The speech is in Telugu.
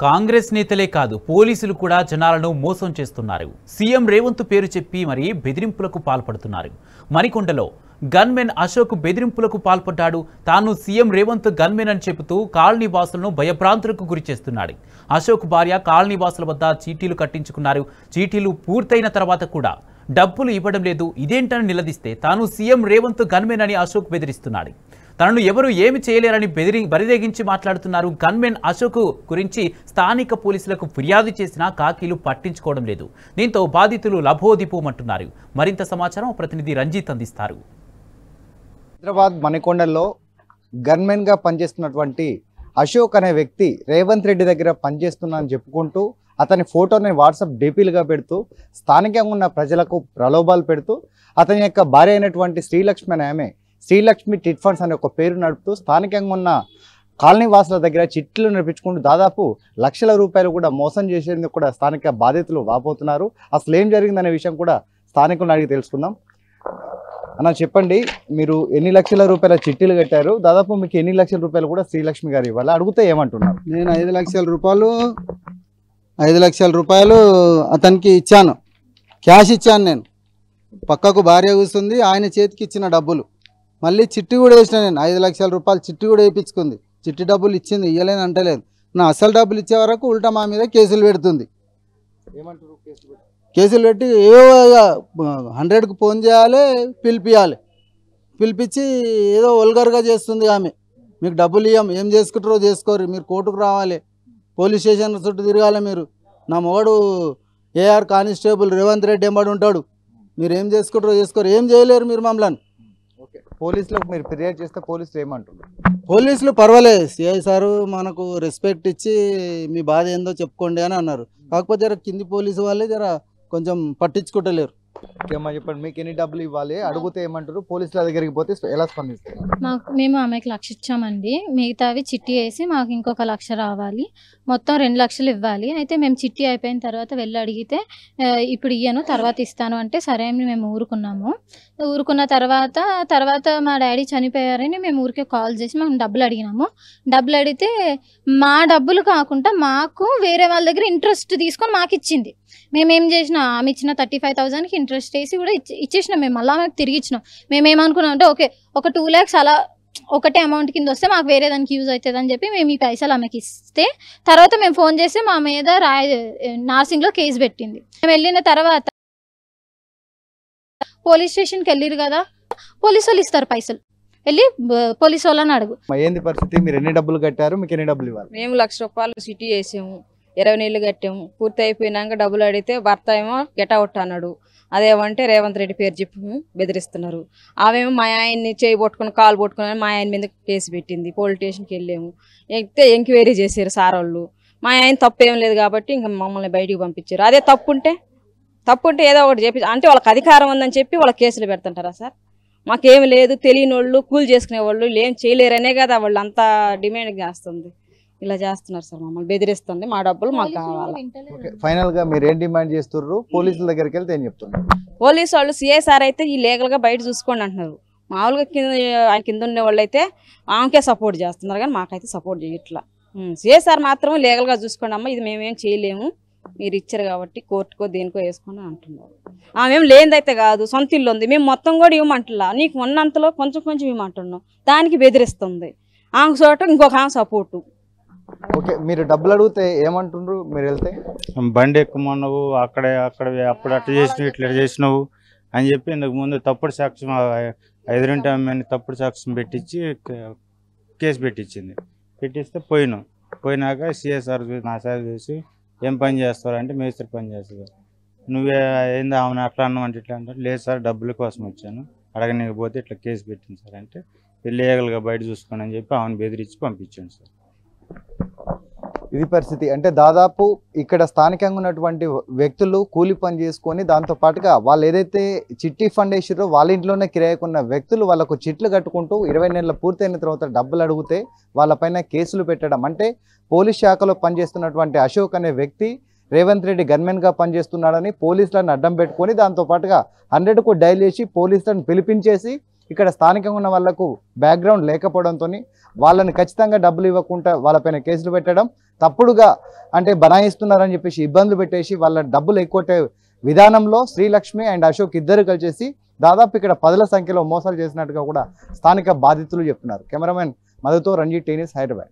కాంగ్రెస్ నేతలే కాదు పోలీసులు కూడా జనాలను మోసం చేస్తున్నారు. సీఎం రేవంత్ పేరు చెప్పి మరి బెదిరింపులకు పాల్పడుతున్నారు. మణికొండలో గన్మెన్ అశోక్ బెదిరింపులకు పాల్పడ్డాడు. తాను సీఎం రేవంత్ గన్మెన్ అని చెబుతూ కాలనీ వాసులను భయభ్రాంతులకు గురి చేస్తున్నాడు. అశోక్ భార్య కాలనీ వాసుల వద్ద చీటీలు కట్టించుకున్నారు. చీటీలు పూర్తయిన తర్వాత కూడా డబ్బులు ఇవ్వడం లేదు. ఇదేంటని నిలదీస్తే తాను సీఎం రేవంత్ గన్మెన్ అని అశోక్ బెదిరిస్తున్నాడు. తనను ఎవరు ఏమి చేయలేరని బరిదెగించి మాట్లాడుతున్నారు. గన్మెన్ అశోక్ గురించి స్థానిక పోలీసులకు ఫిర్యాదు చేసినా కాకీలు పట్టించుకోవడం లేదు. దీంతో బాధితులు లభోదిపోమంటున్నారు. మరింత సమాచారం ప్రతినిధి రంజిత్ అందిస్తారు. హైదరాబాద్ మణికొండలో గన్మెన్గా పనిచేస్తున్నటువంటి అశోక్ అనే వ్యక్తి రేవంత్ రెడ్డి దగ్గర పనిచేస్తున్నా అని చెప్పుకుంటూ అతని ఫోటోని వాట్సాప్ డీపీలుగా పెడుతూ స్థానికంగా ఉన్న ప్రజలకు ప్రలోభాలు పెడుతూ అతని యొక్క భార్య అయినటువంటి శ్రీలక్ష్మి అనే ఆమె శ్రీలక్ష్మి చిట్ ఫండ్స్ అనే ఒక పేరు నడుపుతూ స్థానికంగా ఉన్న కాలనీ వాసుల దగ్గర చిట్లు నడిపించుకుంటూ దాదాపు లక్షల రూపాయలు కూడా మోసం చేసేందుకు కూడా స్థానిక బాధితులు వాపోతున్నారు. అసలు ఏం జరిగిందనే విషయం కూడా స్థానికులను అడిగి తెలుసుకుందాం. అన్న చెప్పండి, మీరు ఎన్ని లక్షల రూపాయల చిట్టీలు కట్టారు? దాదాపు మీకు ఎన్ని లక్షల రూపాయలు కూడా శ్రీలక్ష్మి గారు ఇవ్వాలి అడిగితే ఏమంటున్నారు? నేను 5 లక్షల రూపాయలు అతనికి ఇచ్చాను, క్యాష్ ఇచ్చాను. నేను పక్కకు భార్య కూర్చుంది, ఆయన చేతికి ఇచ్చిన డబ్బులు మళ్ళీ చిట్టి కూడా వేసిన. నేను 5 లక్షల రూపాయలు చిట్టి కూడా వేయించుకుంది. చిట్టి డబ్బులు ఇచ్చింది, ఇవ్వలేని అంటలేదు. నా అసలు డబ్బులు ఇచ్చే వరకు ఉల్టా మా మీద కేసులు పెడుతుంది. ఏమంటారు? కేసులు పెట్టి 100కు ఫోన్ చేయాలి, పిలిపియాలి. పిలిపించి ఏదో వల్గర్గా చేస్తుంది ఆమె. మీకు డబ్బులు ఇవ్వం, ఏం చేసుకుంటారో చేసుకోరు, మీరు కోర్టుకు రావాలి, పోలీస్ స్టేషన్ చుట్టూ తిరగాలి. మీరు నా మొగడు ఏఆర్ కానిస్టేబుల్ రేవంత్ రెడ్డి ఎంబడి ఉంటాడు, మీరు ఏం చేసుకుంటారో చేసుకోరు, ఏం చేయలేరు మీరు మమ్మల్ని. ఓకే, పోలీసులకు మీరు ఫిర్యాదు చేస్తే పోలీసులు ఏమంటున్నారు? పోలీసులు పర్వాలేదు, సిఐ సారు మనకు రెస్పెక్ట్ ఇచ్చి మీ బాధ ఏందో చెప్పుకోండి అని అన్నారు. కాకపోతే జర కింది పోలీసు వాళ్ళే జర కొంచెం పట్టించుకుంటలేరు. ఏమో చెప్పండి, మీకు ఎన్ని డబ్బులు ఇవ్వాలి అడిగితే ఏమంటారు? పోలీసుల దగ్గరికి పోతే ఎలా స్పందిస్తారు? మేము ఆమెకి 1,00,000 ఇచ్చామండి. మిగతావి చిట్టి వేసి మాకు ఇంకొక 1,00,000 రావాలి, మొత్తం 2 లక్షలు ఇవ్వాలి. అయితే మేము చిట్టి అయిపోయిన తర్వాత వెళ్ళి అడిగితే ఇప్పుడు ఇయ్యను తర్వాత ఇస్తాను అంటే సరే అని మేము ఊరుకున్నాము. ఊరుకున్న తర్వాత మా డాడీ చనిపోయారని మేము ఊరికే కాల్ చేసి మేము డబ్బులు అడిగినాము. డబ్బులు అడిగితే మా డబ్బులు కాకుండా మాకు వేరే వాళ్ళ దగ్గర ఇంట్రెస్ట్ తీసుకొని మాకు ఇచ్చింది. మేమేం చేసినా ఆమె ఇచ్చిన 35,000కి ఇంట్రెస్ట్ వేసి కూడా ఇచ్చేసినాం. మేము మళ్ళీ ఆమెకు తిరిగి ఇచ్చినాం. మేమేమనుకున్నాం అంటే ఓకే ఒక 2 lakhs అలా ఒకటే అమౌంట్ కింద వస్తే మాకు వేరే దానికి యూజ్ అవుతుంది అని చెప్పి మేము ఈ పైసలు ఆమెకి ఇస్తే తర్వాత మేము ఫోన్ చేస్తే మా మీద నార్సింగ్లో కేసు పెట్టింది. మేము వెళ్ళిన తర్వాత పోలీస్ స్టేషన్కి వెళ్ళిరు కదా, పోలీసు వాళ్ళు ఇస్తారు పైసలు, వెళ్ళి పోలీసు వాళ్ళని అడుగు. ఏంది పరిస్థితి? మీరు ఎన్ని డబ్బులు కట్టారు? మీకు ఎన్ని డబ్బులు ఇవ్వాలి? మేము 1,00,000 రూపాయలు సిటీ వేసాము, 20 నెలలు కట్టాము. పూర్తి అయిపోయినాక డబ్బులు అడిగితే భర్త ఏమో గెటౌట్ అన్నాడు. అదేమంటే రేవంత్ రెడ్డి పేరు చెప్పి బెదిరిస్తున్నారు. ఆమెమో మా ఆయన్ని చేయి పట్టుకుని కాలు పట్టుకుని మా ఆయన మీద కేసు పెట్టింది. పోలీస్ స్టేషన్కి వెళ్ళాము, ఎక్కితే ఎంక్వైరీ చేశారు సార్ వాళ్ళు. మా ఆయన తప్పు ఏం లేదు కాబట్టి ఇంకా మమ్మల్ని బయటికి పంపించారు. అదే తప్పుంటే ఏదో ఒకటి చెప్పి అంటే వాళ్ళకి అధికారం ఉందని చెప్పి వాళ్ళ కేసులు పెడుతుంటారా సార్? మాకేమి లేదు, తెలియని వాళ్ళు కూలి చేసుకునే వాళ్ళు ఏం చేయలేరనే కదా వాళ్ళు అంతా డిమాండ్ చేస్తుంది. ఇలా చేస్తున్నారు సార్, మమ్మల్ని బెదిరిస్తుంది. మా డబ్బులు మాకు కావాలి. ఫైనల్ గా మీరు ఏం డిమాండ్ చేస్తున్నారు? పోలీసుల దగ్గరికి వెళ్తే ఏం చెప్తున్నారు? పోలీసు వాళ్ళు సిఐ సార్ అయితే ఈ లీగల్ గా బయట చూసుకోండి అంటున్నారు. మామూలుగా కింద ఉండే వాళ్ళు అయితే ఆమెకే సపోర్ట్ చేస్తున్నారు కానీ మాకైతే సపోర్ట్ చేయట్లా. సిఐ సార్ మాత్రం లీగల్ గా చూసుకోండి అమ్మ, ఇది మేమేం చేయలేము, మీరు ఇచ్చారు కాబట్టి కోర్టుకో దేనికో వేసుకోండి అంటున్నారు. ఆమెం లేనిదైతే కాదు, సొంత ఇల్లు ఉంది, మేము మొత్తం కూడా ఇవ్వమంటున్నా, నీకు ఉన్నంతలో కొంచెం ఇవ్వమంటున్నాం, దానికి బెదిరిస్తుంది. ఆమె చోట ఇంకొక ఆమె సపోర్టు. ఓకే, మీరు డబ్బులు అడిగితే ఏమంటుండ్రు? మీరు వెళ్తే బండి ఎక్కుమన్నావు, అప్పుడు అట్లా చేసినావు ఇట్లా చేసినావు అని చెప్పి ఇంతకు ముందు తప్పుడు సాక్ష్యం 5 అమ్మని తప్పుడు సాక్ష్యం పెట్టించి కేసు పెట్టిస్తే పోయినాక సిఎస్ఆర్ నా సార్ చూసి ఏం పని చేస్తారు అంటే మేస్త్రి పని చేస్తారు. నువ్వే ఏంది ఆమెను అట్లా అన్నావు అంటే ఇట్లా అంటే లేదు సార్ డబ్బుల కోసం వచ్చాను, అడగనీకపోతే ఇట్లా కేసు పెట్టింది సార్ అంటే లీగల్గా బయట చూసుకోండి అని చెప్పి ఆమెను బెదిరించి పంపించాను సార్. ఇది పరిస్థితి. అంటే దాదాపు ఇక్కడ స్థానికంగా ఉన్నటువంటి వ్యక్తులు కూలి పని చేసుకొని దాంతో పాటుగా వాళ్ళు ఏదైతే చిట్టి ఫండ్ వేసారో వాళ్ళ ఇంట్లోనే కిరాయికున్న వ్యక్తులు వాళ్ళకు చిట్లు కట్టుకుంటూ 20 నెలలు పూర్తయిన తర్వాత డబ్బులు అడిగితే వాళ్ళపైన కేసులు పెట్టడం. అంటే పోలీస్ శాఖలో పనిచేస్తున్నటువంటి అశోక్ అనే వ్యక్తి రేవంత్ రెడ్డి గన్మెన్గా పనిచేస్తున్నాడని పోలీసులను అడ్డం పెట్టుకొని దాంతో పాటుగా 100కు డైల్ చేసి పోలీసులను పిలిపించేసి ఇక్కడ స్థానికంగా ఉన్న వాళ్లకు బ్యాక్గ్రౌండ్ లేకపోవడంతో వాళ్ళని ఖచ్చితంగా డబ్బులు ఇవ్వకుండా వాళ్ళపైన కేసులు పెట్టడం, తప్పుడుగా అంటే బనాయిస్తున్నారని చెప్పేసి ఇబ్బందులు పెట్టేసి వాళ్ళ డబ్బులు ఎక్కువ విధానంలో శ్రీలక్ష్మి అండ్ అశోక్ ఇద్దరు కలిసి దాదాపు ఇక్కడ 10ల సంఖ్యలో మోసాలు చేసినట్టుగా కూడా స్థానిక బాధితులు చెప్తున్నారు. కెమెరామెన్ మధుతో రంజిత్, టీనిస్, హైదరాబాద్.